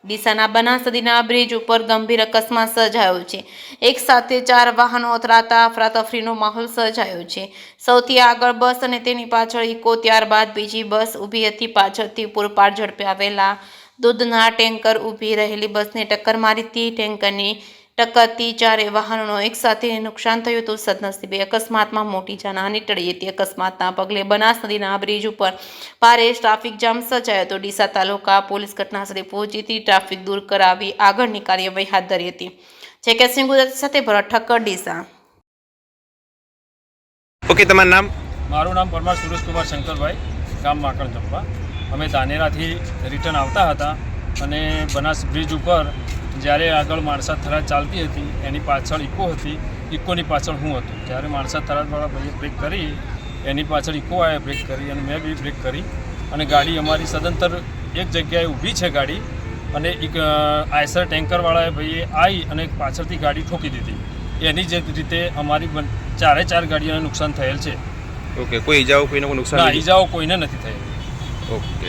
ડીસાના બનાસ નદીના બ્રિજ ઉપર ગંભીર અકસ્માત સર્જાયો છે। એક સાથે 4 વાહનો અથડાતા અફરાતફરીનો માહોલ સર્જાયો છે। સૌથી આગળ બસ અને તેની પાછળ ઇકો, ત્યારબાદ બીજી બસ ઊભી હતી। પાછળથી પૂરપાટ ઝડપે આવેલા દૂધના ટેન્કર ઊભી રહેલી બસને ટક્કર મારી હતી। ટેન્કરની ટક્કરથી 4 વાહનોનો એકસાથે નુકસાન થયું હતું। સદનસીબે અકસ્માતમાં મોટી જાનહાનિ ટળી હતી। અકસ્માતના પગલે બનાસ નદીના બ્રિજ ઉપર ભારે ટ્રાફિક જામ સર્જાયો હતો। ડીસા તાલુકા પોલીસ ઘટનાસ્થળે પહોંચી હતી। ટ્રાફિક દૂર કરાવી આગળની કાર્યવાહી હાથ ધરી હતી। જેકેસિંહ ગુજરાતી સાથે ભરત ઠક્કર, ડીસા। ઓકે, તમારું નામ? મારું નામ પરમાર સુરેશકુમાર શંકરભાઈ, ગામ માકણ જંપા। અમે ધાનેરાથી રિટર્ન આવતા હતા અને બનાસ બ્રિજ ઉપર જ્યારે આગળ માણસા થરાદ ચાલતી હતી એની પાછળ ઇકો હતી, ઇકોની પાછળ હું હતો। જ્યારે માણસા થરાદવાળા ભાઈએ બ્રેક કરી, એની પાછળ ઇકો આવે બ્રેક કરી અને મેં બી બ્રેક કરી અને ગાડી અમારી સદંતર એક જગ્યાએ ઊભી છે ગાડી અને એક આયસર ટેન્કરવાળાએ ભાઈએ આવી અને પાછળથી ગાડી ઠોકી દીધી। એની જ રીતે અમારી 4 ગાડીઓને નુકસાન થયેલ છે। ઓકે, કોઈ ઈજાઓ, કોઈને કોઈ નુકસાન? ના, ઈજાઓ કોઈને નથી થઈ। ઓકે।